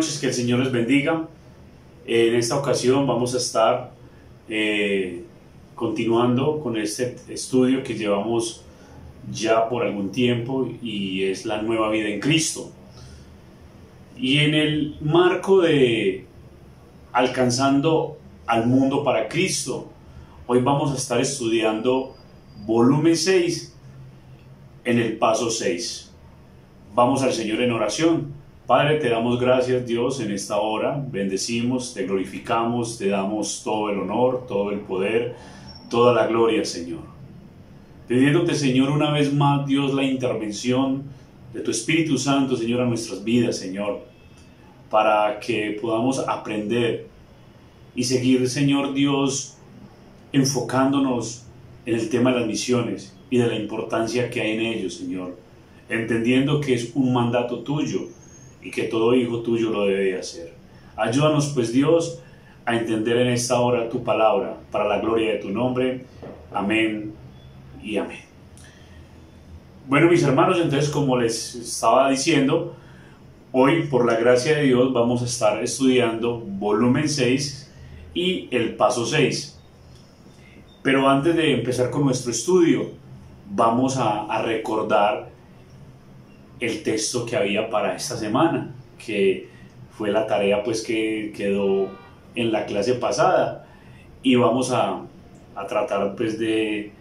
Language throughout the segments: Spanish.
noches, que el Señor les bendiga. En esta ocasión vamos a estar continuando con este estudio que llevamos ya por algún tiempo y es la nueva vida en Cristo. Y en el marco de alcanzando al mundo para Cristo, hoy vamos a estar estudiando volumen 6 en el paso 6. Vamos al Señor en oración. Padre, te damos gracias, Dios, en esta hora. Bendecimos, te glorificamos, te damos todo el honor, todo el poder, toda la gloria, Señor. Pidiéndote, Señor, una vez más, Dios, la intervención de tu Espíritu Santo, Señor, a nuestras vidas, Señor, para que podamos aprender y seguir, Señor Dios, enfocándonos en el tema de las misiones y de la importancia que hay en ellos, Señor, entendiendo que es un mandato tuyo y que todo hijo tuyo lo debe de hacer. Ayúdanos, pues, Dios, a entender en esta hora tu palabra, para la gloria de tu nombre. Amén y amén. Bueno, mis hermanos, entonces, como les estaba diciendo, hoy, por la gracia de Dios, vamos a estar estudiando volumen 6 y el paso 6. Pero antes de empezar con nuestro estudio, vamos a recordar el texto que había para esta semana, que fue la tarea pues que quedó en la clase pasada, y vamos a tratar pues de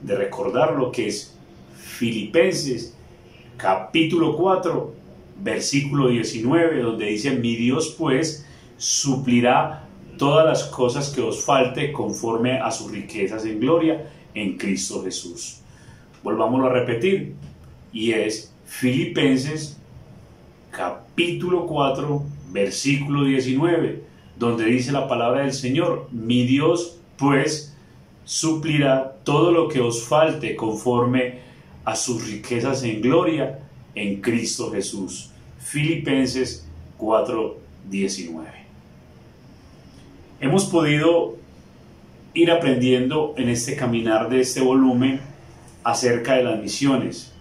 recordar lo que es Filipenses capítulo 4 versículo 19, donde dice: mi Dios pues suplirá todas las cosas que os falte conforme a sus riquezas en gloria en Cristo Jesús. Volvámoslo a repetir, y es Filipenses capítulo 4 versículo 19, donde dice la palabra del Señor: mi Dios pues suplirá todo lo que os falte conforme a sus riquezas en gloria en Cristo Jesús. Filipenses 4:19. Hemos podido ir aprendiendo en este caminar de este volumen acerca de las misiones.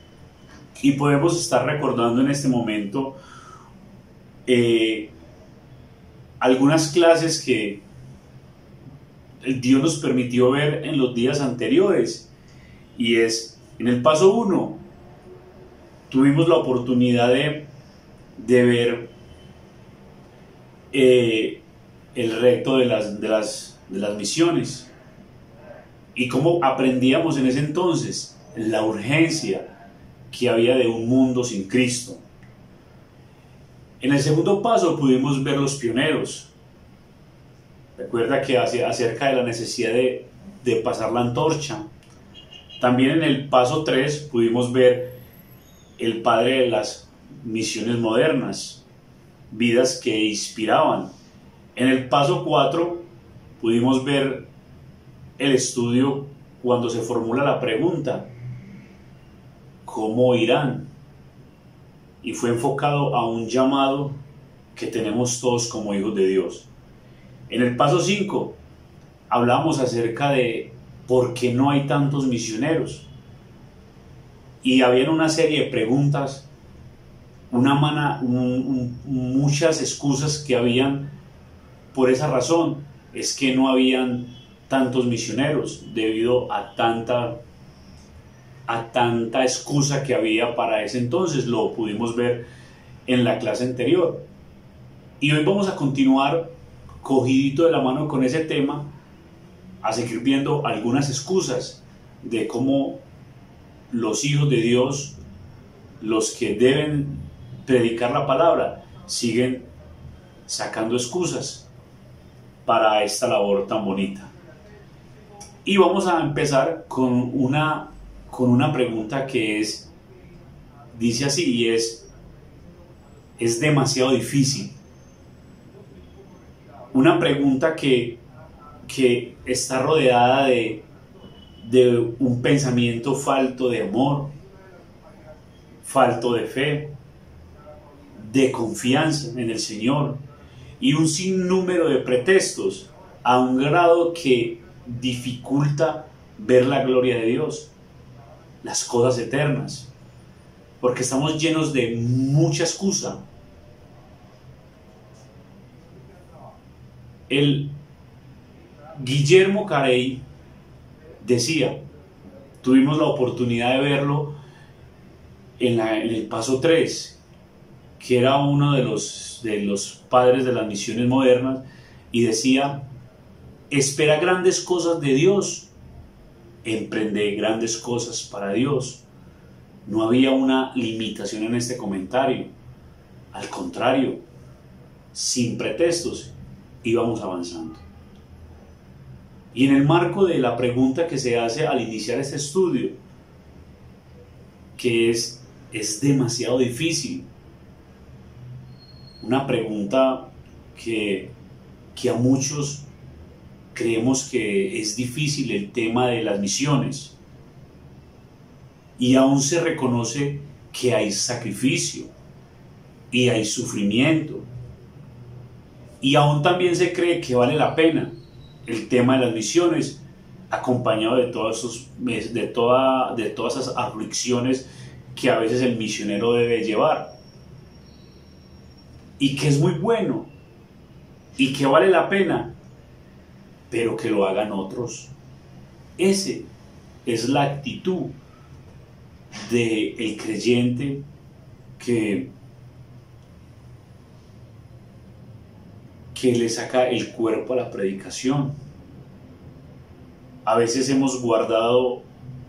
Y podemos estar recordando en este momento algunas clases que Dios nos permitió ver en los días anteriores. Y es, en el paso 1, tuvimos la oportunidad de ver el reto de las misiones. Y cómo aprendíamos en ese entonces la urgencia que había de un mundo sin Cristo. En el segundo paso pudimos ver los pioneros. Recuerda que acerca de la necesidad de pasar la antorcha. También en el paso 3 pudimos ver el padre de las misiones modernas, vidas que inspiraban. En el paso 4 pudimos ver el estudio cuando se formula la pregunta: ¿cómo irán? Y fue enfocado a un llamado que tenemos todos como hijos de Dios. En el paso 5 hablamos acerca de por qué no hay tantos misioneros. Y había una serie de preguntas, muchas excusas que habían por esa razón. Es que no habían tantos misioneros debido a tanta excusa que había para ese entonces. Lo pudimos ver en la clase anterior. Y hoy vamos a continuar cogidito de la mano con ese tema, a seguir viendo algunas excusas de cómo los hijos de Dios, los que deben predicar la palabra, siguen sacando excusas para esta labor tan bonita. Y vamos a empezar con una pregunta que dice así, y es demasiado difícil. Una pregunta que está rodeada de un pensamiento falto de amor, falto de fe, de confianza en el Señor y un sinnúmero de pretextos, a un grado que dificulta ver la gloria de Dios, las cosas eternas, porque estamos llenos de mucha excusa. El Guillermo Carey decía, tuvimos la oportunidad de verlo en el paso 3, que era uno de los padres de las misiones modernas, y decía: espera grandes cosas de Dios, emprende grandes cosas para Dios. No había una limitación en este comentario, al contrario, sin pretextos íbamos avanzando. Y en el marco de la pregunta que se hace al iniciar este estudio, que es demasiado difícil, una pregunta que a muchos creemos que es difícil, el tema de las misiones, y aún se reconoce que hay sacrificio y hay sufrimiento, y aún también se cree que vale la pena el tema de las misiones, acompañado de todas esas aflicciones que a veces el misionero debe llevar, y que es muy bueno y que vale la pena, pero que lo hagan otros. Esa es la actitud del creyente que le saca el cuerpo a la predicación. A veces hemos guardado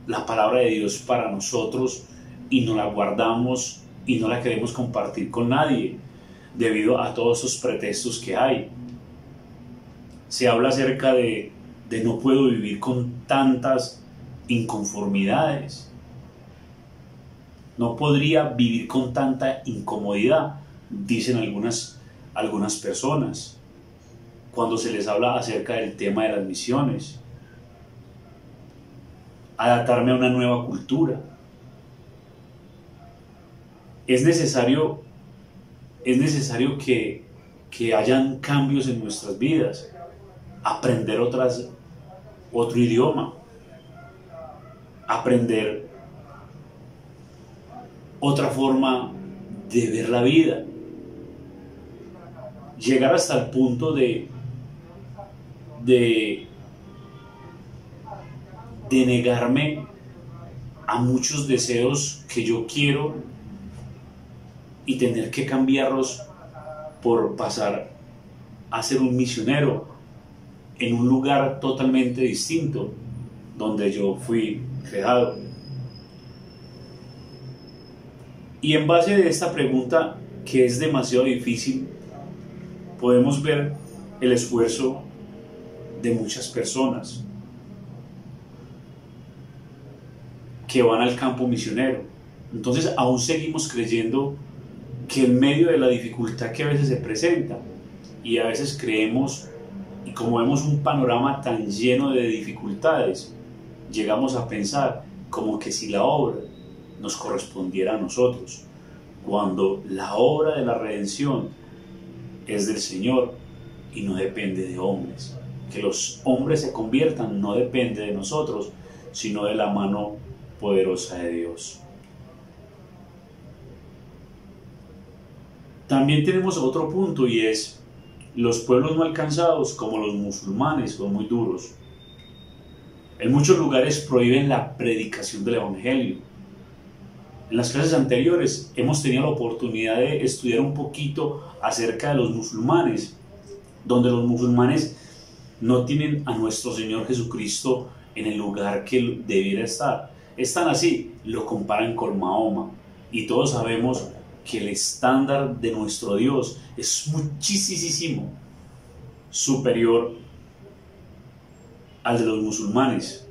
la palabra de Dios para nosotros y no la guardamos y no la queremos compartir con nadie debido a todos esos pretextos que hay. Se habla acerca de no puedo vivir con tantas inconformidades, no podría vivir con tanta incomodidad, dicen algunas personas cuando se les habla acerca del tema de las misiones. Adaptarme a una nueva cultura. Es necesario que hayan cambios en nuestras vidas, aprender otro idioma, aprender otra forma de ver la vida, llegar hasta el punto de negarme a muchos deseos que yo quiero y tener que cambiarlos por pasar a ser un misionero en un lugar totalmente distinto donde yo fui creado. Y en base de esta pregunta, que es demasiado difícil, podemos ver el esfuerzo de muchas personas que van al campo misionero. Entonces aún seguimos creyendo que en medio de la dificultad que a veces se presenta, y a veces creemos, y como vemos un panorama tan lleno de dificultades, llegamos a pensar como que si la obra nos correspondiera a nosotros, cuando la obra de la redención es del Señor y no depende de hombres. Que los hombres se conviertan no depende de nosotros, sino de la mano poderosa de Dios. También tenemos otro punto, y es: los pueblos no alcanzados, como los musulmanes, son muy duros. En muchos lugares prohíben la predicación del evangelio. En las clases anteriores hemos tenido la oportunidad de estudiar un poquito acerca de los musulmanes, donde los musulmanes no tienen a nuestro Señor Jesucristo en el lugar que debiera estar. Están así, lo comparan con Mahoma, y todos sabemos que el estándar de nuestro Dios es muchísimo superior al de los musulmanes.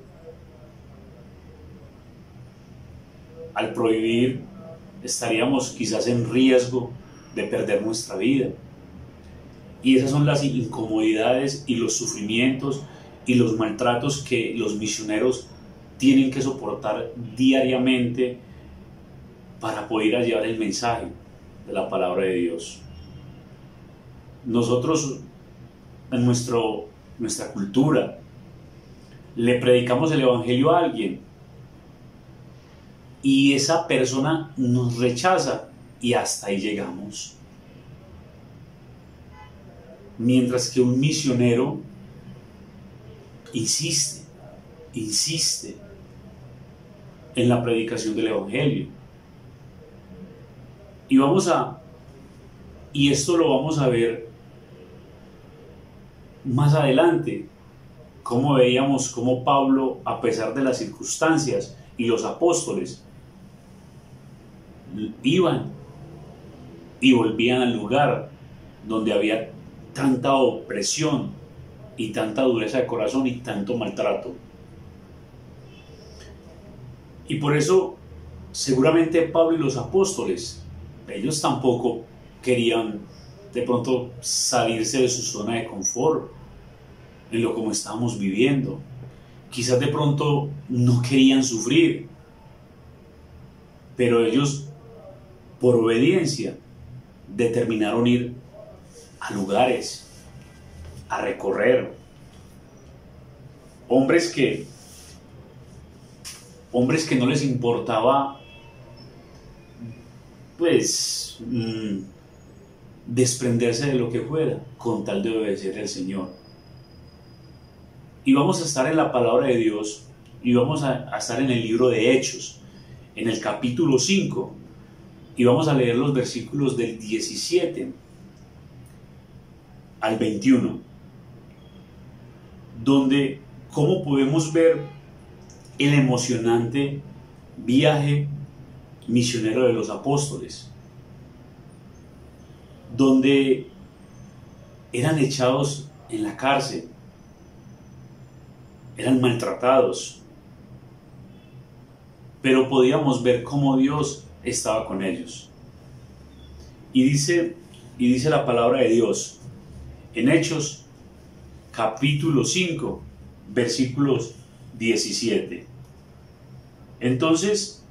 Al prohibir, estaríamos quizás en riesgo de perder nuestra vida. Y esas son las incomodidades y los sufrimientos y los maltratos que los misioneros tienen que soportar diariamente para poder llevar el mensaje de la palabra de Dios. Nosotros, en nuestra cultura, le predicamos el evangelio a alguien y esa persona nos rechaza, y hasta ahí llegamos. Mientras que un misionero insiste en la predicación del Evangelio. Y esto lo vamos a ver más adelante, como veíamos cómo Pablo, a pesar de las circunstancias, y los apóstoles iban y volvían al lugar donde había tanta opresión y tanta dureza de corazón y tanto maltrato. Y por eso seguramente Pablo y los apóstoles, ellos tampoco querían de pronto salirse de su zona de confort en lo como estábamos viviendo. Quizás de pronto no querían sufrir, pero ellos, por obediencia, determinaron ir a lugares, a recorrer. Hombres que no les importaba pues desprenderse de lo que fuera con tal de obedecer al Señor. Y vamos a estar en la palabra de Dios y vamos a estar en el libro de Hechos, en el capítulo 5, y vamos a leer los versículos del 17 al 21, donde cómo podemos ver el emocionante viaje misionero de los apóstoles, donde eran echados en la cárcel, eran maltratados, pero podíamos ver cómo Dios estaba con ellos. Y dice la palabra de Dios en Hechos capítulo 5 versículos 17. Entonces,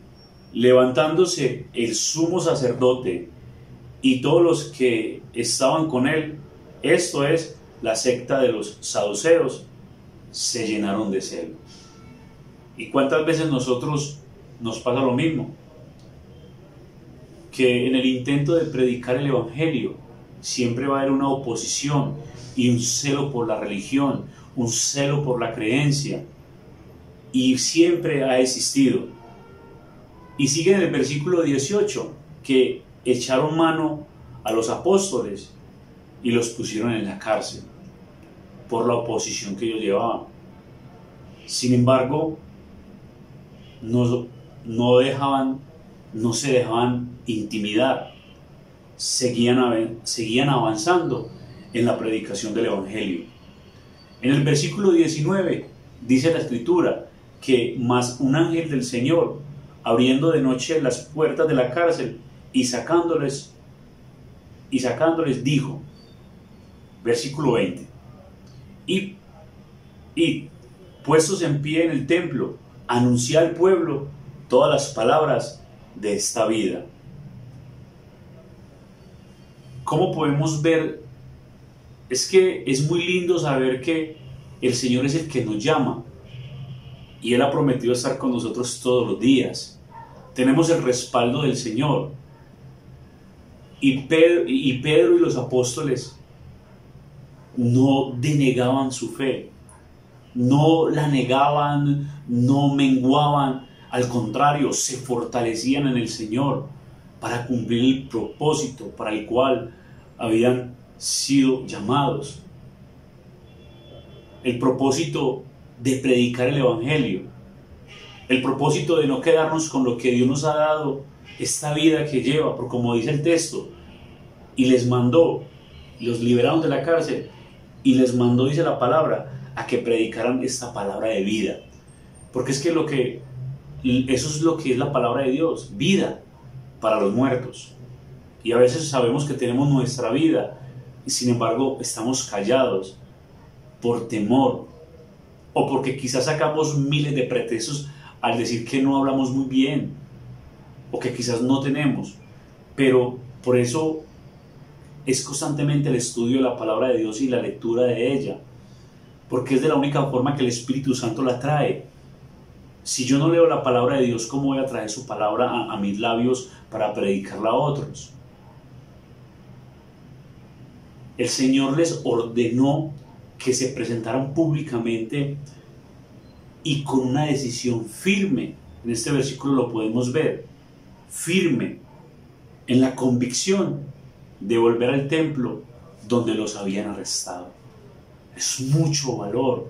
levantándose el sumo sacerdote y todos los que estaban con él, esto es, la secta de los saduceos, se llenaron de celo. ¿Y cuántas veces nosotros nos pasa lo mismo? Que en el intento de predicar el Evangelio siempre va a haber una oposición y un celo por la religión, un celo por la creencia, y siempre ha existido. Y sigue en el versículo 18, que echaron mano a los apóstoles y los pusieron en la cárcel por la oposición que ellos llevaban. Sin embargo, no se dejaban intimidar, seguían avanzando en la predicación del Evangelio. En el versículo 19 dice la Escritura que más un ángel del Señor, abriendo de noche las puertas de la cárcel y sacándoles dijo, versículo 20, y puestos en pie en el templo, anuncia al pueblo todas las palabras de esta vida. ¿Cómo podemos ver? Es que es muy lindo saber que el Señor es el que nos llama y Él ha prometido estar con nosotros todos los días. Tenemos el respaldo del Señor. Y Pedro y los apóstoles no denegaban su fe, no la negaban, no menguaban, al contrario, se fortalecían en el Señor para cumplir el propósito para el cual habían sido llamados. El propósito de predicar el Evangelio, el propósito de no quedarnos con lo que Dios nos ha dado, esta vida que lleva, porque como dice el texto, y les mandó, los liberaron de la cárcel, y les mandó, dice la palabra, a que predicaran esta palabra de vida, porque es que eso es lo que es la palabra de Dios, vida para los muertos. Y a veces sabemos que tenemos nuestra vida, y sin embargo estamos callados por temor, o porque quizás sacamos miles de pretextos al decir que no hablamos muy bien, o que quizás no tenemos. Pero por eso es constantemente el estudio de la palabra de Dios y la lectura de ella, porque es de la única forma que el Espíritu Santo la trae. Si yo no leo la palabra de Dios, ¿cómo voy a traer su palabra a mis labios para predicarla a otros? el Señor les ordenó que se presentaran públicamente y con una decisión firme. En este versículo lo podemos ver, firme, en la convicción de volver al templo donde los habían arrestado. Es mucho valor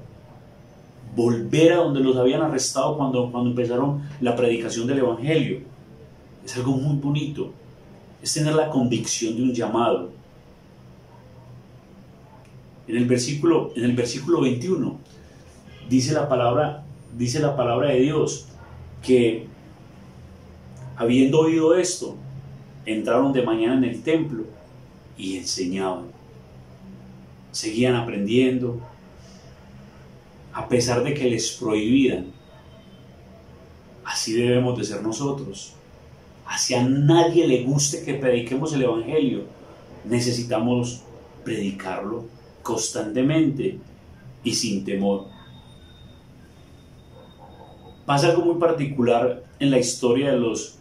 volver a donde los habían arrestado cuando empezaron la predicación del Evangelio. Es algo muy bonito, es tener la convicción de un llamado. En el versículo 21 dice la palabra de Dios que, habiendo oído esto, entraron de mañana en el templo y enseñaban. Seguían aprendiendo, a pesar de que les prohibían. Así debemos de ser nosotros. Así a nadie le guste que prediquemos el Evangelio, necesitamos predicarlo constantemente y sin temor. Pasa algo muy particular en la historia de los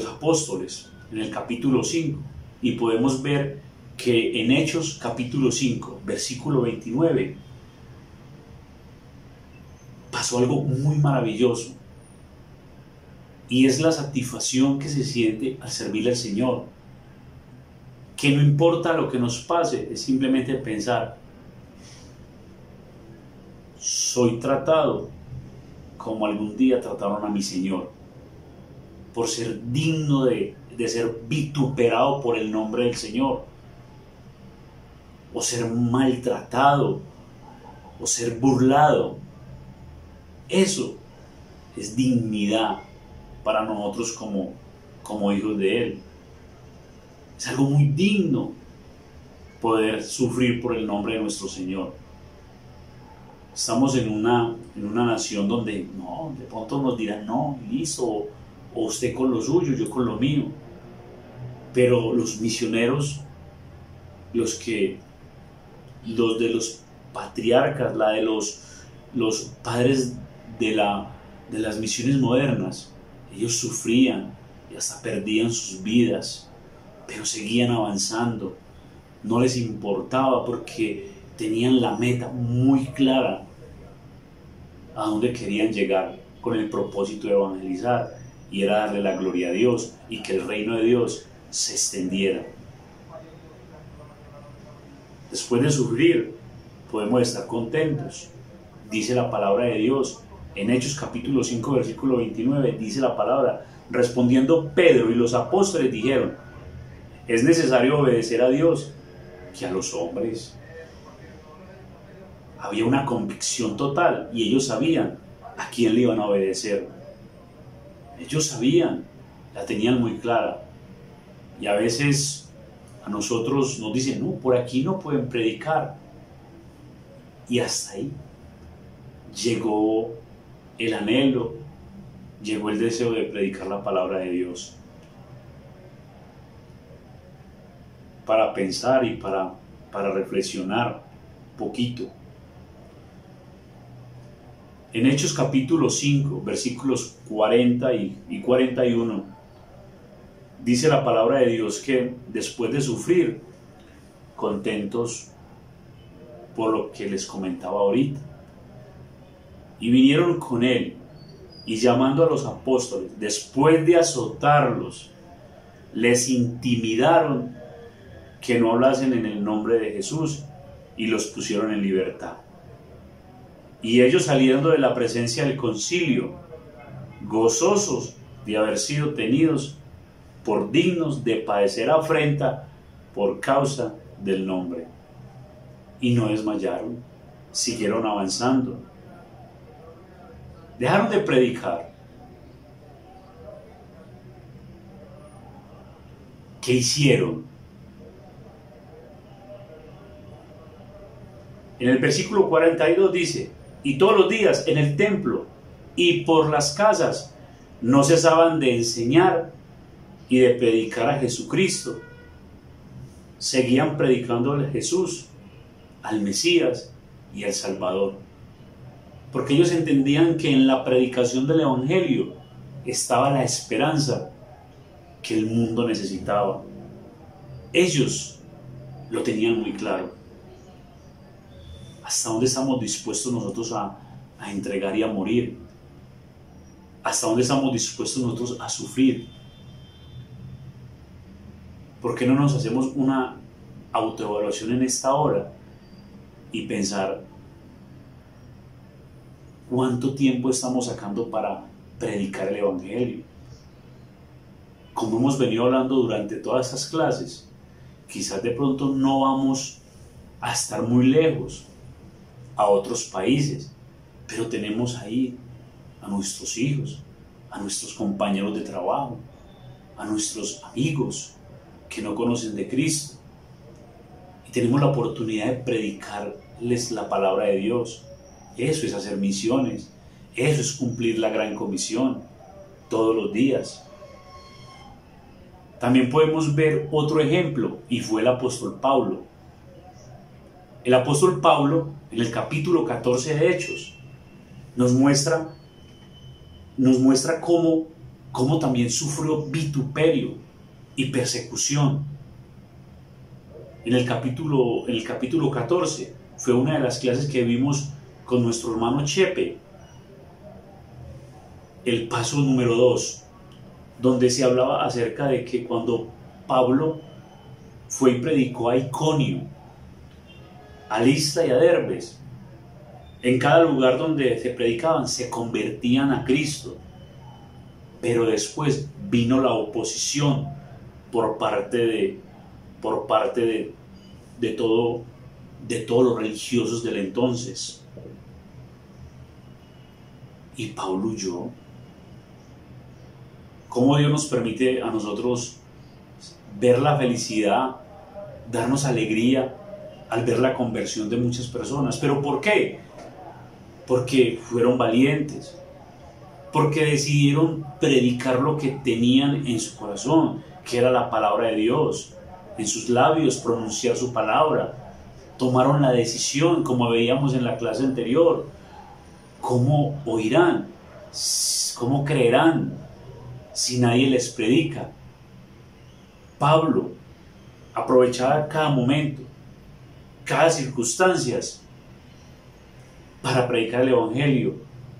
apóstoles, en el capítulo 5, y podemos ver que en Hechos capítulo 5, versículo 29, pasó algo muy maravilloso, y es la satisfacción que se siente al servirle al Señor, que no importa lo que nos pase, es simplemente pensar: soy tratado como algún día trataron a mi Señor, por ser digno de ser vituperado por el nombre del Señor, o ser maltratado, o ser burlado. Eso es dignidad para nosotros como hijos de Él. Es algo muy digno poder sufrir por el nombre de nuestro Señor. Estamos en una nación donde no, de pronto nos dirán: no, listo, o usted con lo suyo, yo con lo mío. Pero los misioneros, los de los patriarcas, la de los padres de las misiones modernas, ellos sufrían y hasta perdían sus vidas, pero seguían avanzando. No les importaba, porque tenían la meta muy clara a dónde querían llegar con el propósito de evangelizar, y era darle la gloria a Dios y que el reino de Dios se extendiera. Después de sufrir podemos estar contentos. Dice la palabra de Dios en Hechos capítulo 5 versículo 29, dice la palabra: respondiendo Pedro y los apóstoles dijeron: es necesario obedecer a Dios que a los hombres. Había una convicción total, y ellos sabían a quién le iban a obedecer. Ellos sabían, la tenían muy clara. Y a veces a nosotros nos dicen: no, por aquí no pueden predicar. Y hasta ahí llegó el anhelo, llegó el deseo de predicar la palabra de Dios. Para pensar y para reflexionar poquito. En Hechos capítulo 5, versículos 40 y 41, dice la palabra de Dios que después de sufrir, contentos por lo que les comentaba ahorita, y vinieron con él, y llamando a los apóstoles, después de azotarlos, les intimidaron que no hablasen en el nombre de Jesús, y los pusieron en libertad. Y ellos, saliendo de la presencia del concilio, gozosos de haber sido tenidos por dignos de padecer afrenta por causa del nombre, y no desmayaron, siguieron avanzando. Dejaron de predicar. ¿Qué hicieron? En el versículo 42 dice: y todos los días en el templo y por las casas no cesaban de enseñar y de predicar a Jesucristo. Seguían predicando a Jesús, al Mesías y al Salvador, porque ellos entendían que en la predicación del Evangelio estaba la esperanza que el mundo necesitaba. Ellos lo tenían muy claro. ¿Hasta dónde estamos dispuestos nosotros a entregar y a morir? ¿Hasta dónde estamos dispuestos nosotros a sufrir? ¿Por qué no nos hacemos una autoevaluación en esta hora y pensar cuánto tiempo estamos sacando para predicar el Evangelio? Como hemos venido hablando durante todas estas clases, quizás de pronto no vamos a estar muy lejos a otros países, pero tenemos ahí a nuestros hijos, a nuestros compañeros de trabajo, a nuestros amigos que no conocen de Cristo, y tenemos la oportunidad de predicarles la palabra de Dios. Eso es hacer misiones, eso es cumplir la gran comisión todos los días. También podemos ver otro ejemplo, y fue el apóstol Pablo. El apóstol Pablo, en el capítulo 14 de Hechos, nos muestra cómo también sufrió vituperio y persecución. En el capítulo 14 fue una de las clases que vimos con nuestro hermano Chepe, el paso número 2, donde se hablaba acerca de que cuando Pablo fue y predicó a Iconio, a Listra y a Derbes, en cada lugar donde se predicaban se convertían a Cristo, pero después vino la oposición por parte de todos los religiosos del entonces, y Pablo huyó. ¿Cómo Dios nos permite a nosotros ver la felicidad, darnos alegría al ver la conversión de muchas personas? ¿Pero por qué? Porque fueron valientes, porque decidieron predicar lo que tenían en su corazón, que era la palabra de Dios, en sus labios pronunciar su palabra. Tomaron la decisión, como veíamos en la clase anterior. ¿Cómo oirán? ¿Cómo creerán si nadie les predica? Pablo aprovechaba cada momento, cada circunstancia para predicar el Evangelio,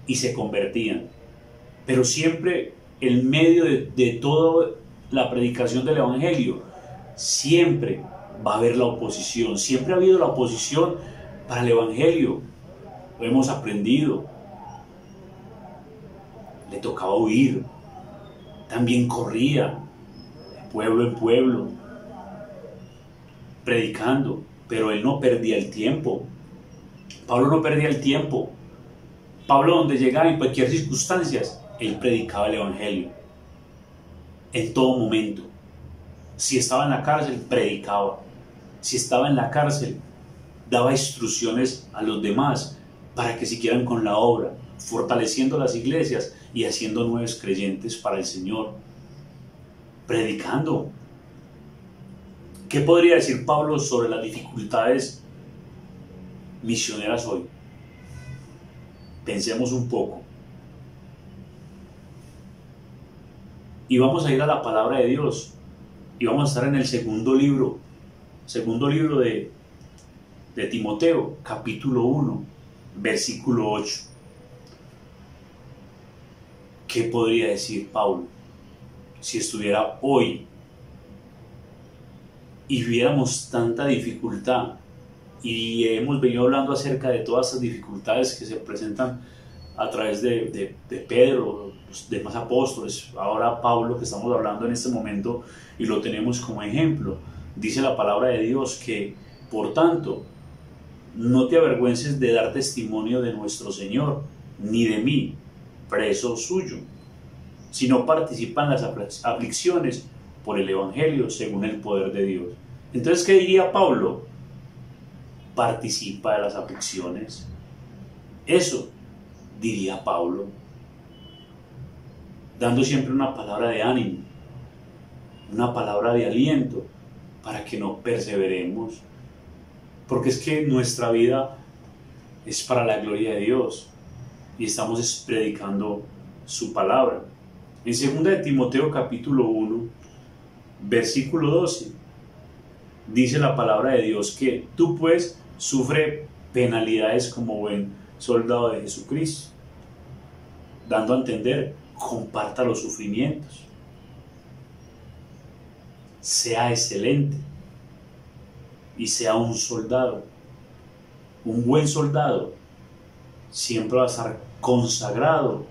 y se convertían. Pero siempre en medio de toda la predicación del Evangelio, siempre va a haber la oposición. Siempre ha habido la oposición para el Evangelio. Lo hemos aprendido. Le tocaba huir. También corría de pueblo en pueblo, predicando, pero él no perdía el tiempo. Pablo no perdía el tiempo. Pablo, donde llegaba, en cualquier circunstancia, él predicaba el Evangelio. En todo momento. Si estaba en la cárcel, predicaba. Si estaba en la cárcel, daba instrucciones a los demás para que siguieran con la obra, fortaleciendo las iglesias y haciendo nuevos creyentes para el Señor. Predicando. ¿Qué podría decir Pablo sobre las dificultades misioneras hoy? Pensemos un poco. Y vamos a ir a la palabra de Dios. Y vamos a estar en el segundo libro de Timoteo, capítulo 1, versículo 8. ¿Qué podría decir Pablo si estuviera hoy y viéramos tanta dificultad? Y hemos venido hablando acerca de todas esas dificultades que se presentan a través de Pedro, los demás apóstoles, ahora Pablo, que estamos hablando en este momento y lo tenemos como ejemplo. Dice la palabra de Dios que, por tanto, no te avergüences de dar testimonio de nuestro Señor, ni de mí, preso suyo, sino participa en las aflicciones por el Evangelio según el poder de Dios. Entonces, ¿qué diría Pablo? Participa de las aflicciones. Eso diría Pablo, dando siempre una palabra de ánimo, una palabra de aliento para que no perseveremos, porque es que nuestra vida es para la gloria de Dios y estamos predicando su palabra. En 2 de Timoteo capítulo 1, versículo 12, dice la palabra de Dios que tú pues sufre penalidades como buen soldado de Jesucristo, dando a entender, comparta los sufrimientos, sea excelente y sea un soldado. Un buen soldado siempre va a estar consagrado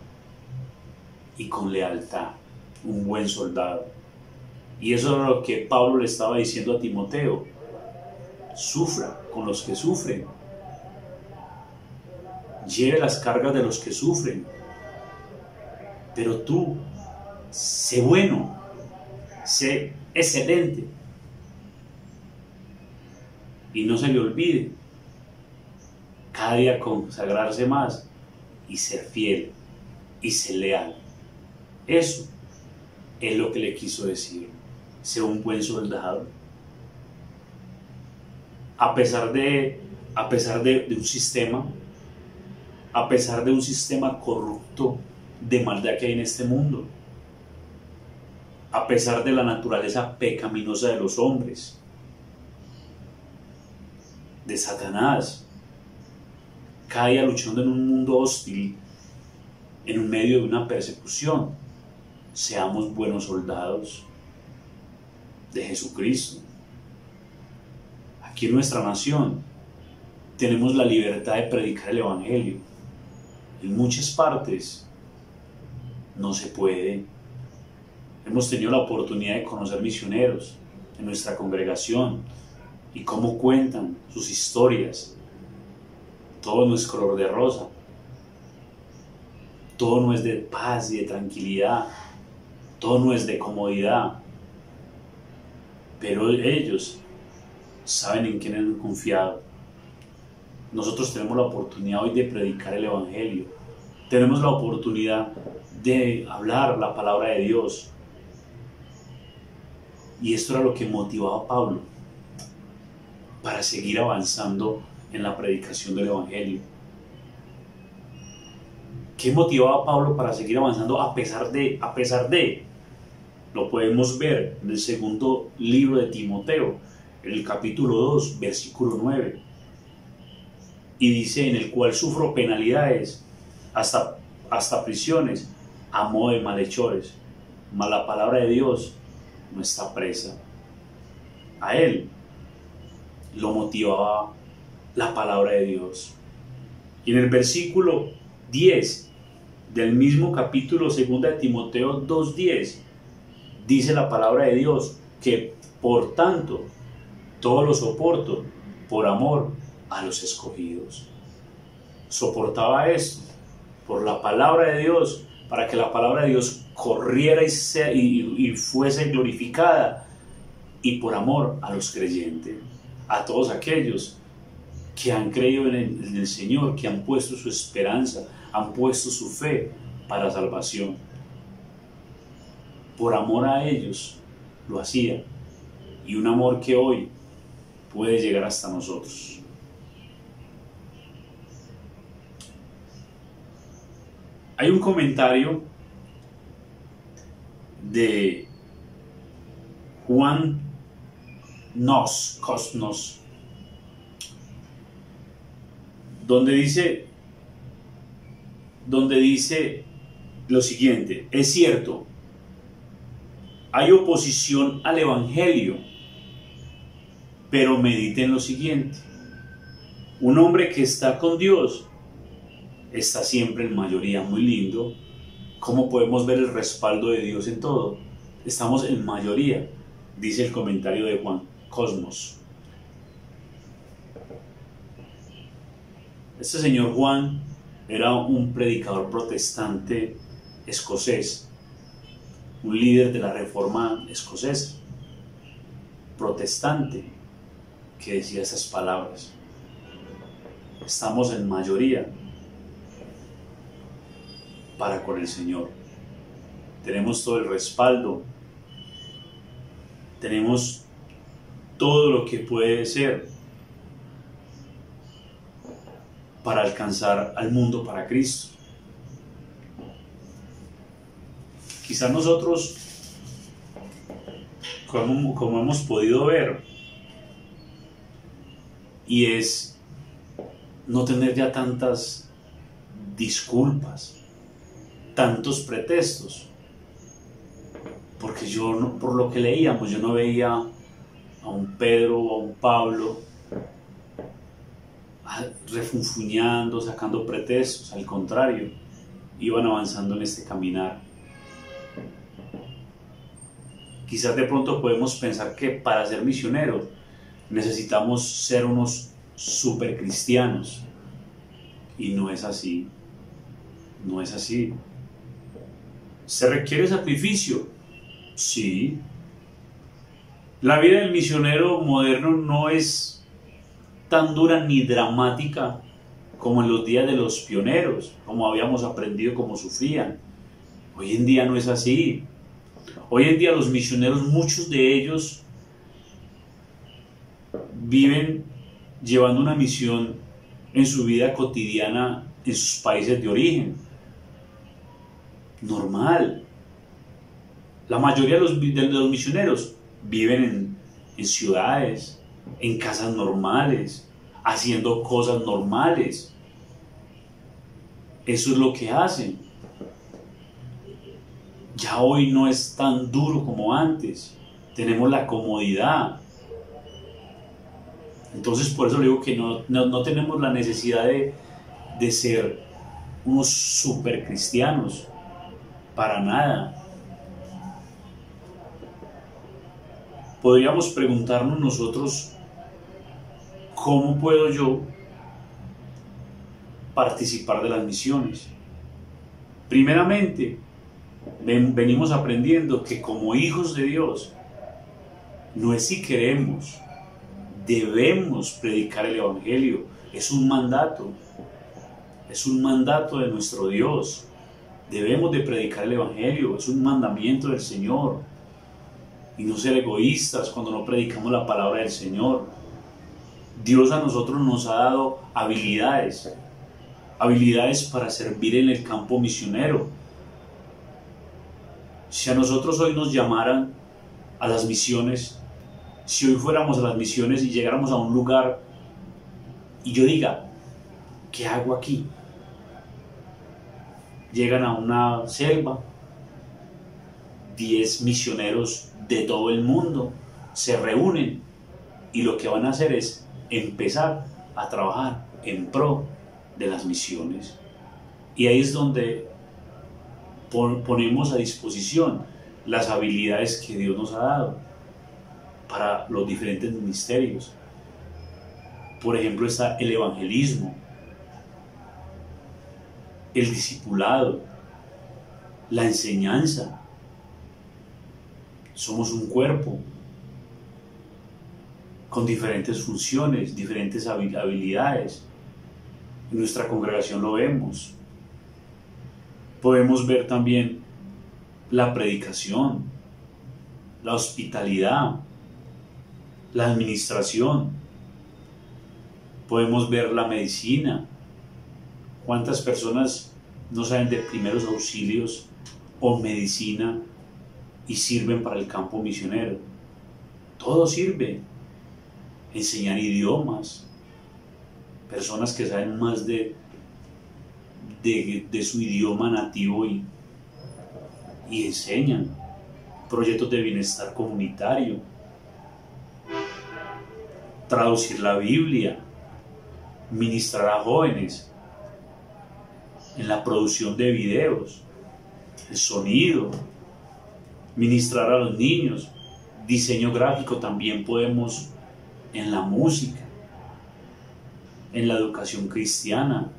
y con lealtad. Un buen soldado. Y eso es lo que Pablo le estaba diciendo a Timoteo: sufra con los que sufren, lleve las cargas de los que sufren, pero tú sé bueno, sé excelente, y no se le olvide cada día consagrarse más y ser fiel y ser leal. Eso es lo que le quiso decir. Sea un buen soldado. A pesar de un sistema, a pesar de un sistema corrupto de maldad que hay en este mundo, a pesar de la naturaleza pecaminosa de los hombres, de Satanás, cada día luchando en un mundo hostil, en medio de una persecución, seamos buenos soldados de Jesucristo. Aquí en nuestra nación tenemos la libertad de predicar el Evangelio. En muchas partes no se puede. Hemos tenido la oportunidad de conocer misioneros en nuestra congregación y cómo cuentan sus historias. Todo no es color de rosa, todo no es de paz y de tranquilidad, todo no es de comodidad, pero ellos saben en quién han confiado. Nosotros tenemos la oportunidad hoy de predicar el Evangelio, tenemos la oportunidad de hablar la palabra de Dios, y esto era lo que motivaba a Pablo para seguir avanzando en la predicación del Evangelio. ¿Qué motivaba a Pablo para seguir avanzando a pesar de? Lo podemos ver en el segundo libro de Timoteo, en el capítulo 2, versículo 9. Y dice: en el cual sufro penalidades, hasta prisiones, a modo de malhechores. Mas la palabra de Dios no está presa. A él lo motivaba la palabra de Dios. Y en el versículo 10 del mismo capítulo 2 de Timoteo 2:10 dice la palabra de Dios que por tanto todo lo soporto por amor a los escogidos. Soportaba esto por la palabra de Dios, para que la palabra de Dios corriera y fuese glorificada, y por amor a los creyentes, a todos aquellos que han creído en el Señor, que han puesto su esperanza, han puesto su fe para salvación. Por amor a ellos lo hacía, y un amor que hoy puede llegar hasta nosotros. Hay un comentario de Juan Cosnos, donde dice lo siguiente: es cierto, hay oposición al Evangelio, pero mediten lo siguiente: un hombre que está con Dios está siempre en mayoría. Muy lindo. ¿Cómo podemos ver el respaldo de Dios en todo? Estamos en mayoría, dice el comentario de Juan Cosmos. Este señor Juan era un predicador protestante escocés, un líder de la reforma escocesa, protestante, que decía esas palabras: estamos en mayoría para con el Señor. Tenemos todo el respaldo, tenemos todo lo que puede ser para alcanzar al mundo para Cristo. Quizás nosotros, como hemos podido ver, y es no tener ya tantas disculpas, tantos pretextos. Porque yo, por lo que leíamos, yo no veía a un Pedro o a un Pablo refunfuñando, sacando pretextos. Al contrario, iban avanzando en este caminar. Quizás de pronto podemos pensar que para ser misioneros necesitamos ser unos super cristianos, y no es así. No es así. ¿Se requiere sacrificio? Sí. La vida del misionero moderno no es tan dura ni dramática como en los días de los pioneros, como habíamos aprendido cómo sufrían. Hoy en día no es así. Hoy en día los misioneros, muchos de ellos viven llevando una misión en su vida cotidiana en sus países de origen. Normal. La mayoría de los misioneros viven en ciudades, en casas normales, haciendo cosas normales. Eso es lo que hacen. Ya hoy no es tan duro como antes. Tenemos la comodidad. Entonces por eso le digo que no tenemos la necesidad de ser unos super cristianos. Para nada. Podríamos preguntarnos nosotros, ¿cómo puedo yo participar de las misiones? Primeramente, venimos aprendiendo que como hijos de Dios, no es si queremos, debemos predicar el Evangelio. Es un mandato de nuestro Dios. Debemos de predicar el Evangelio, es un mandamiento del Señor. Y no ser egoístas cuando no predicamos la palabra del Señor. Dios a nosotros nos ha dado habilidades para servir en el campo misionero. Si a nosotros hoy nos llamaran a las misiones, si hoy fuéramos a las misiones y llegáramos a un lugar y yo diga, ¿qué hago aquí? Llegan a una selva, 10 misioneros de todo el mundo se reúnen y lo que van a hacer es empezar a trabajar en pro de las misiones. Y ahí es donde ponemos a disposición las habilidades que Dios nos ha dado para los diferentes ministerios. Por ejemplo, está el evangelismo, el discipulado, la enseñanza. Somos un cuerpo con diferentes funciones, diferentes habilidades. En nuestra congregación lo vemos. Podemos ver también la predicación, la hospitalidad, la administración. Podemos ver la medicina. ¿Cuántas personas no saben de primeros auxilios o medicina y sirven para el campo misionero? Todo sirve. Enseñar idiomas. Personas que saben más de su idioma nativo y enseñan. Proyectos de bienestar comunitario. Traducir la Biblia. Ministrar a jóvenes. En la producción de videos. El sonido. Ministrar a los niños. Diseño gráfico también podemos en la música. En la educación cristiana.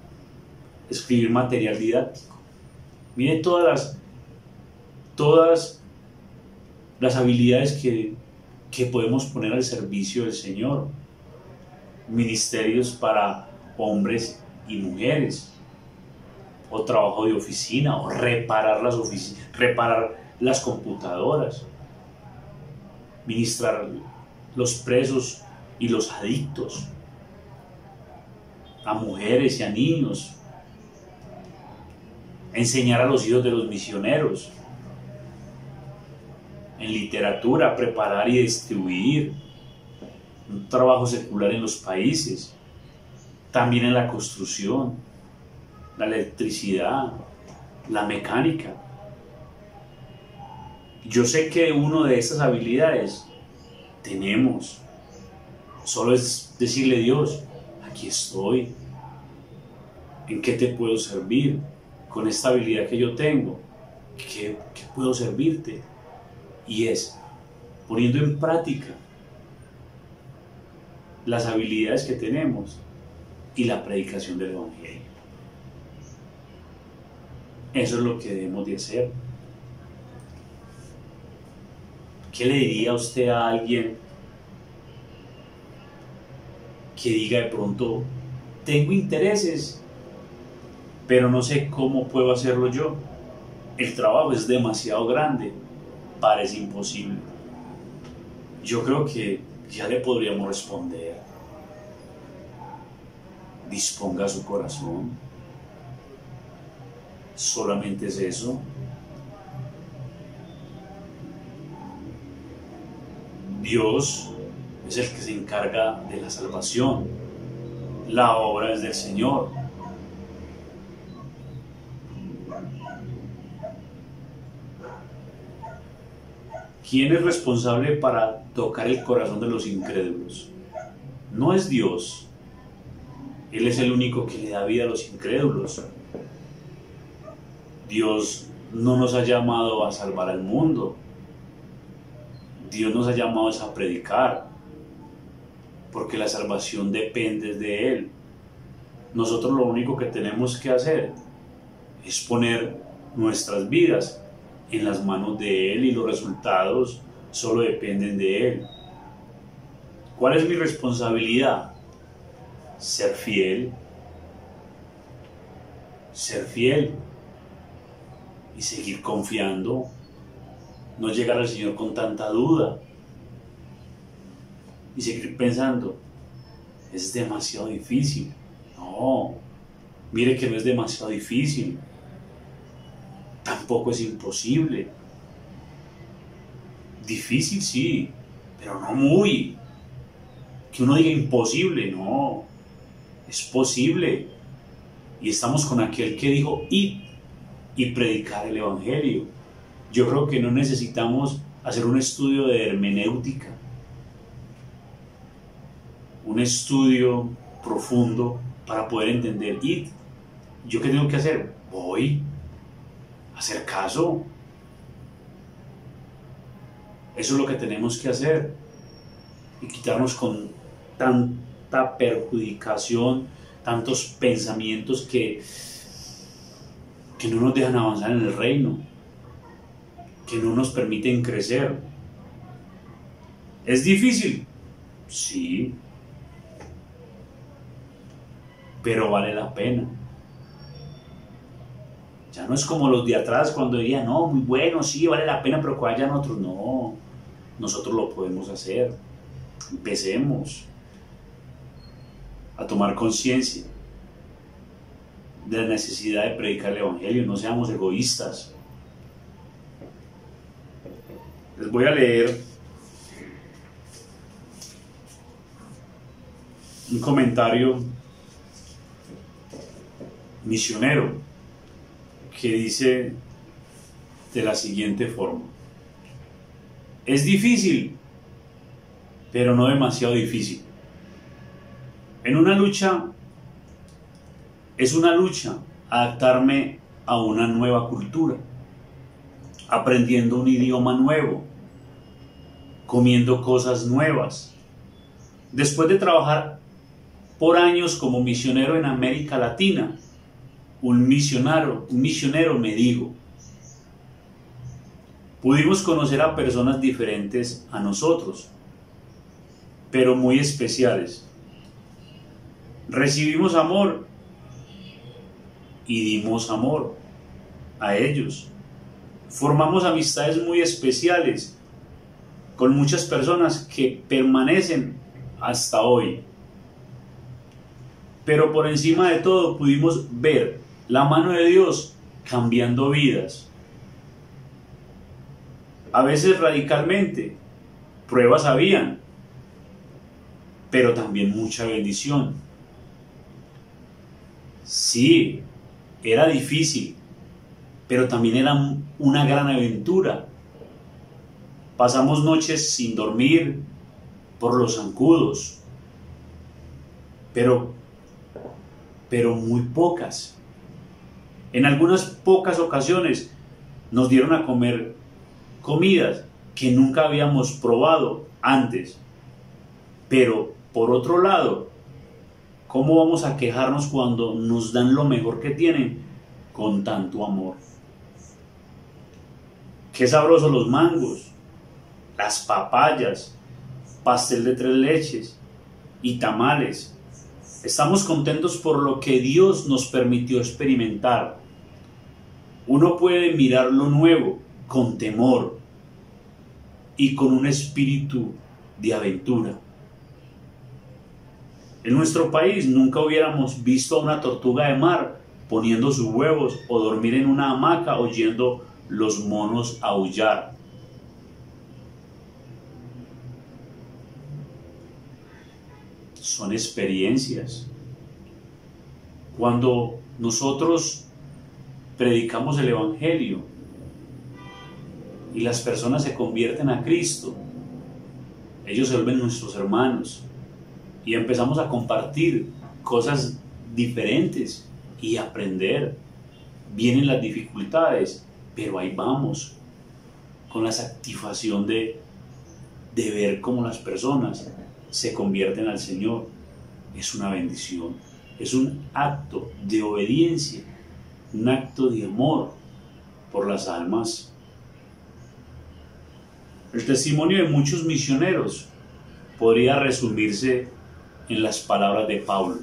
Escribir material didáctico. Miren todas las habilidades que podemos poner al servicio del Señor. Ministerios para hombres y mujeres, o trabajo de oficina, o reparar las computadoras, ministrar los presos y los adictos, a mujeres y a niños, enseñar a los hijos de los misioneros, en literatura, preparar y distribuir, un trabajo secular en los países, también en la construcción, la electricidad, la mecánica. Yo sé que una de estas habilidades tenemos. Solo es decirle a Dios, aquí estoy. ¿En qué te puedo servir? Con esta habilidad que yo tengo, ¿qué puedo servirte? Y es poniendo en práctica las habilidades que tenemos y la predicación del Evangelio. Eso es lo que debemos de hacer. ¿Qué le diría usted a alguien que diga de pronto, tengo intereses, pero no sé cómo puedo hacerlo yo? El trabajo es demasiado grande, parece imposible. Yo creo que ya le podríamos responder, disponga su corazón. Solamente es eso. Dios es el que se encarga de la salvación. La obra es del Señor. ¿Quién es responsable para tocar el corazón de los incrédulos? No es Dios. Él es el único que le da vida a los incrédulos. Dios no nos ha llamado a salvar al mundo. Dios nos ha llamado a predicar, porque la salvación depende de Él. Nosotros lo único que tenemos que hacer es poner nuestras vidas en las manos de Él y los resultados solo dependen de Él. ¿Cuál es mi responsabilidad? Ser fiel. Ser fiel y seguir confiando. No llegar al Señor con tanta duda y seguir pensando, es demasiado difícil. No, mire que no es demasiado difícil. Tampoco es imposible. Difícil sí, pero no muy. Que uno diga imposible, no. Es posible. Y estamos con aquel que dijo, id y predicar el Evangelio. Yo creo que no necesitamos hacer un estudio de hermenéutica, un estudio profundo para poder entender. id. ¿Yo qué tengo que hacer? Voy a hacer caso. Eso es lo que tenemos que hacer y quitarnos con tanta perjudicación, tantos pensamientos que no nos dejan avanzar en el reino, que no nos permiten crecer. ¿Es difícil? Sí, pero vale la pena. Ya no es como los de atrás cuando dirían, no, muy bueno, sí, vale la pena, pero que vayan otros. No, nosotros lo podemos hacer. Empecemos a tomar conciencia de la necesidad de predicar el Evangelio. No seamos egoístas. Les voy a leer un comentario misionero que dice de la siguiente forma: es difícil, pero no demasiado difícil. Es una lucha adaptarme a una nueva cultura, aprendiendo un idioma nuevo, comiendo cosas nuevas. Después de trabajar por años como misionero en América Latina, un misionero me dijo, pudimos conocer a personas diferentes a nosotros, pero muy especiales. Recibimos amor y dimos amor a ellos. Formamos amistades muy especiales con muchas personas que permanecen hasta hoy. Pero por encima de todo pudimos ver la mano de Dios cambiando vidas. A veces radicalmente. Pruebas habían, pero también mucha bendición. Sí, era difícil, pero también era una gran aventura. Pasamos noches sin dormir por los zancudos, pero muy pocas. En algunas pocas ocasiones nos dieron a comer comidas que nunca habíamos probado antes. Pero, por otro lado, ¿cómo vamos a quejarnos cuando nos dan lo mejor que tienen con tanto amor? Qué sabrosos los mangos, las papayas, pastel de 3 leches y tamales. Estamos contentos por lo que Dios nos permitió experimentar. Uno puede mirar lo nuevo con temor y con un espíritu de aventura. En nuestro país nunca hubiéramos visto a una tortuga de mar poniendo sus huevos o dormir en una hamaca oyendo los monos aullar. Son experiencias. Cuando nosotros predicamos el Evangelio y las personas se convierten a Cristo, ellos se vuelven nuestros hermanos y empezamos a compartir cosas diferentes y aprender. Vienen las dificultades, pero ahí vamos, con la satisfacción de ver cómo las personas se convierten al Señor. Es una bendición, es un acto de obediencia, un acto de amor por las almas. El testimonio de muchos misioneros podría resumirse en las palabras de Pablo: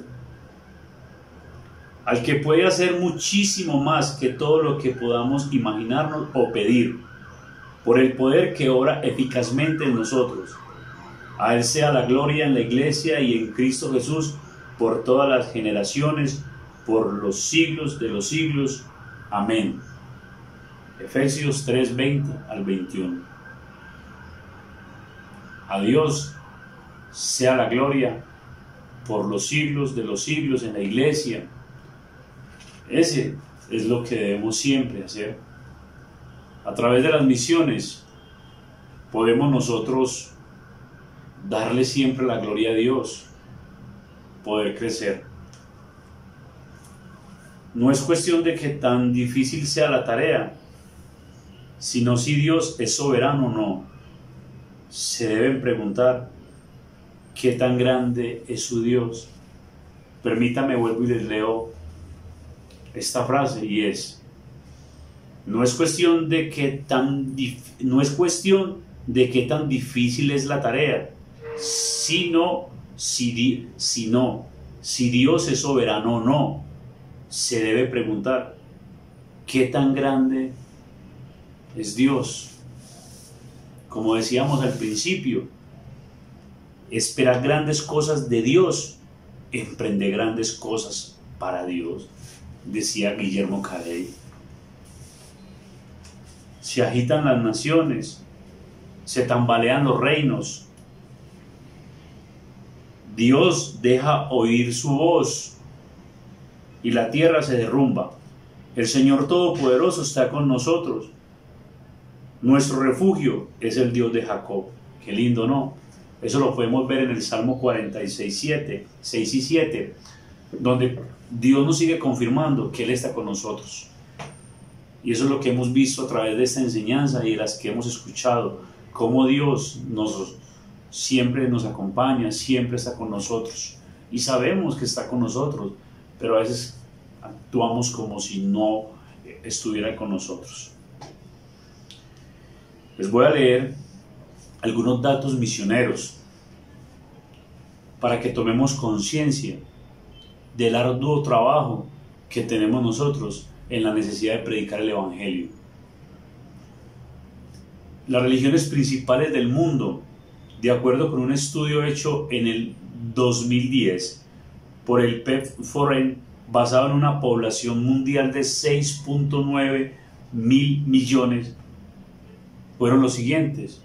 al que puede hacer muchísimo más que todo lo que podamos imaginarnos o pedir, por el poder que obra eficazmente en nosotros. A Él sea la gloria en la Iglesia y en Cristo Jesús por todas las generaciones, por los siglos de los siglos. Amén. Efesios 3:20 al 21. A Dios sea la gloria por los siglos de los siglos en la Iglesia. Ese es lo que debemos siempre hacer. A través de las misiones podemos nosotros darle siempre la gloria a Dios, poder crecer. No es cuestión de que tan difícil sea la tarea, sino si Dios es soberano o no. Se deben preguntar: ¿qué tan grande es su Dios? Permítame, vuelvo y les leo esta frase, y es: no es cuestión de qué tan difícil es la tarea, sino si Dios es soberano o no. Se debe preguntar: ¿qué tan grande es Dios? Como decíamos al principio, esperar grandes cosas de Dios, emprender grandes cosas para Dios, decía Guillermo Carey. Se agitan las naciones, se tambalean los reinos. Dios deja oír su voz y la tierra se derrumba. El Señor Todopoderoso está con nosotros. Nuestro refugio es el Dios de Jacob. Qué lindo, ¿no? Eso lo podemos ver en el Salmo 46, 6 y 7, donde Dios nos sigue confirmando que Él está con nosotros. Y eso es lo que hemos visto a través de esta enseñanza y de las que hemos escuchado, cómo Dios siempre nos acompaña, siempre está con nosotros. Y sabemos que está con nosotros, pero a veces actuamos como si no estuviera con nosotros. Les voy a leer algunos datos misioneros para que tomemos conciencia del arduo trabajo que tenemos nosotros en la necesidad de predicar el Evangelio. Las religiones principales del mundo, de acuerdo con un estudio hecho en el 2010 por el PEP4N, basado en una población mundial de 6.9 mil millones, fueron los siguientes: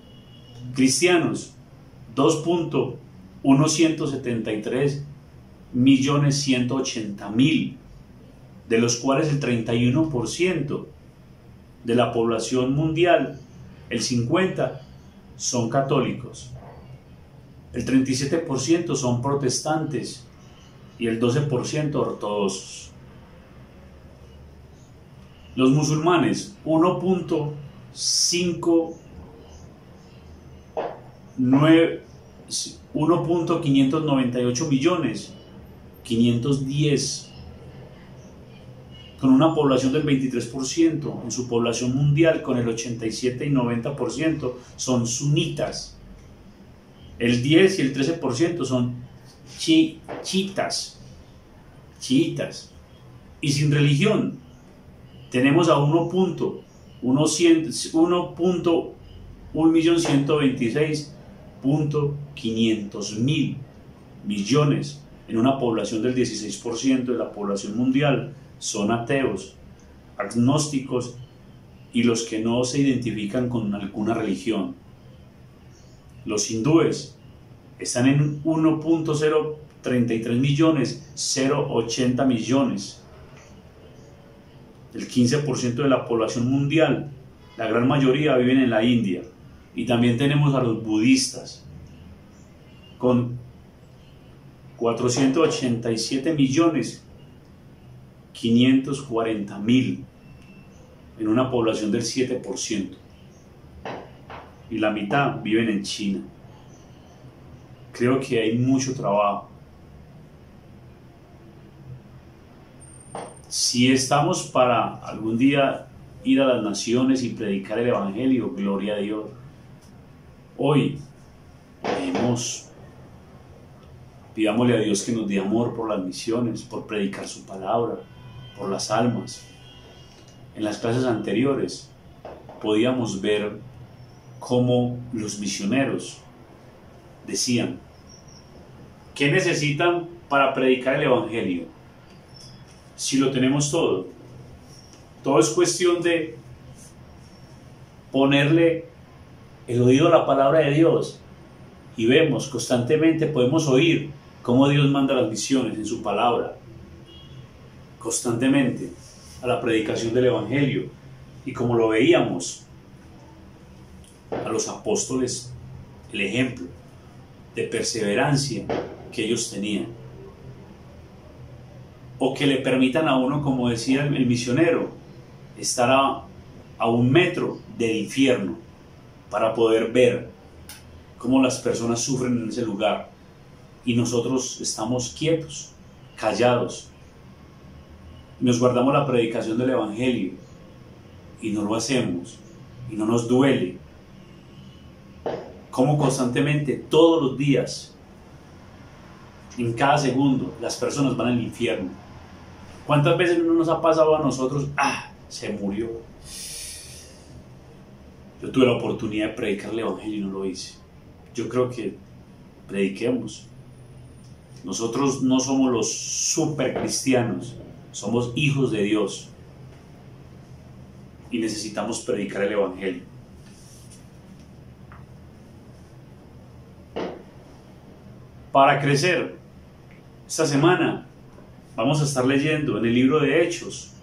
cristianos 2.0 unos 173.180.000, de los cuales el 31% de la población mundial, el 50%, son católicos, el 37% son protestantes y el 12% ortodoxos. Los musulmanes, 1.598.510.000, con una población del 23%, en su población mundial con el 87 y 90% son sunitas, el 10 y el 13% son chiitas, y sin religión tenemos a 1.126.500.000 millones, en una población del 16% de la población mundial. Son ateos, agnósticos y los que no se identifican con alguna religión. Los hindúes están en 1.033.080 millones, el 15% de la población mundial. La gran mayoría viven en la India. Y también tenemos a los budistas, con 487.540.000, en una población del 7%, y la mitad viven en China. Creo que hay mucho trabajo. Si estamos para algún día ir a las naciones y predicar el Evangelio, gloria a Dios. Hoy pidámosle a Dios que nos dé amor por las misiones, por predicar su palabra, por las almas. En las clases anteriores podíamos ver cómo los misioneros decían: ¿qué necesitan para predicar el Evangelio? Si lo tenemos todo. Todo es cuestión de ponerle el oído a la palabra de Dios. Y vemos constantemente, podemos oír cómo Dios manda las misiones en su palabra, constantemente, a la predicación del Evangelio. Y como lo veíamos, a los apóstoles, el ejemplo de perseverancia que ellos tenían. O que le permitan a uno, como decía el misionero, estar a 1 metro del infierno para poder ver cómo las personas sufren en ese lugar, y nosotros estamos quietos, callados, nos guardamos la predicación del Evangelio y no lo hacemos y no nos duele. Como constantemente, todos los días, en cada segundo, las personas van al infierno. ¿Cuántas veces no nos ha pasado a nosotros? Se murió. Yo tuve la oportunidad de predicar el Evangelio y no lo hice. Yo creo que prediquemos. Nosotros no somos los super cristianos, somos hijos de Dios y necesitamos predicar el Evangelio. Para crecer, esta semana vamos a estar leyendo en el libro de Hechos,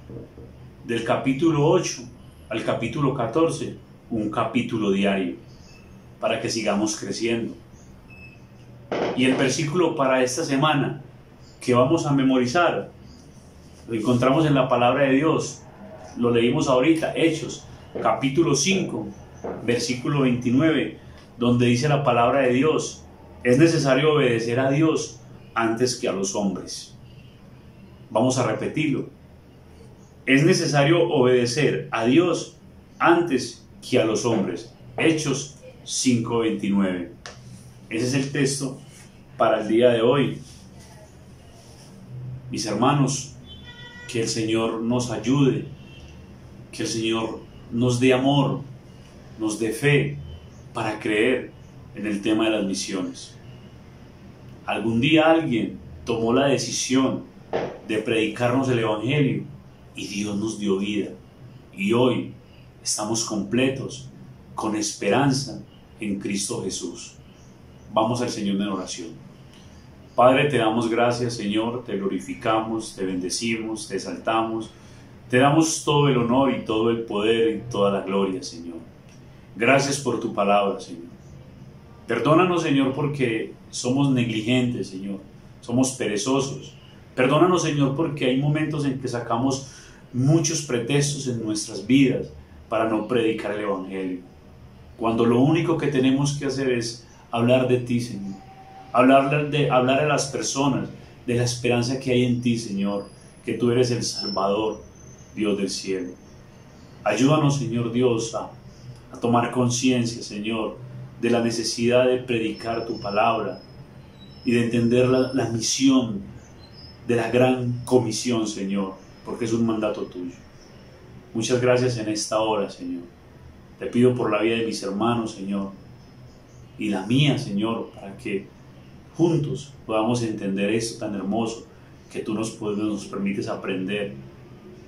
del capítulo 8 al capítulo 14, un capítulo diario, para que sigamos creciendo. Y el versículo para esta semana que vamos a memorizar, lo encontramos en la palabra de Dios, lo leímos ahorita, Hechos, capítulo 5, versículo 29, donde dice la palabra de Dios: es necesario obedecer a Dios antes que a los hombres. Vamos a repetirlo. Es necesario obedecer a Dios antes que a los hombres. Hechos 5:29. Ese es el texto para el día de hoy. Mis hermanos, que el Señor nos ayude, que el Señor nos dé amor, nos dé fe para creer en el tema de las misiones. Algún día alguien tomó la decisión de predicarnos el Evangelio y Dios nos dio vida. Y hoy estamos completos, con esperanza en Cristo Jesús. Vamos al Señor en oración. Padre, te damos gracias, Señor, te glorificamos, te bendecimos, te exaltamos, te damos todo el honor y todo el poder y toda la gloria, Señor. Gracias por tu palabra, Señor. Perdónanos, Señor, porque somos negligentes, Señor, somos perezosos. Perdónanos, Señor, porque hay momentos en que sacamos muchos pretextos en nuestras vidas para no predicar el Evangelio, cuando lo único que tenemos que hacer es hablar de ti, Señor, hablar a las personas de la esperanza que hay en ti, Señor, que tú eres el Salvador, Dios del cielo. Ayúdanos, Señor Dios, a tomar conciencia, Señor, de la necesidad de predicar tu palabra y de entender la misión de la gran comisión, Señor, porque es un mandato tuyo. Muchas gracias en esta hora, Señor. Te pido por la vida de mis hermanos, Señor, y la mía, Señor, para que juntos podamos entender esto tan hermoso que tú nos permites aprender,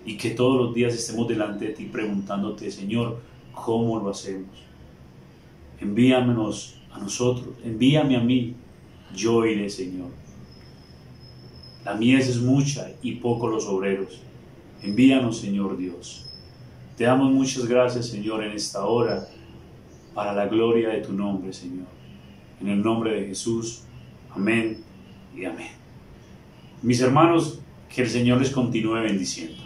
y que todos los días estemos delante de ti preguntándote, Señor, ¿cómo lo hacemos? Envíamenos a nosotros, envíame a mí, yo iré, Señor. La mies es mucha y pocos los obreros. Envíanos, Señor Dios. Te damos muchas gracias, Señor, en esta hora, para la gloria de tu nombre, Señor. En el nombre de Jesús, amén y amén. Mis hermanos, que el Señor les continúe bendiciendo.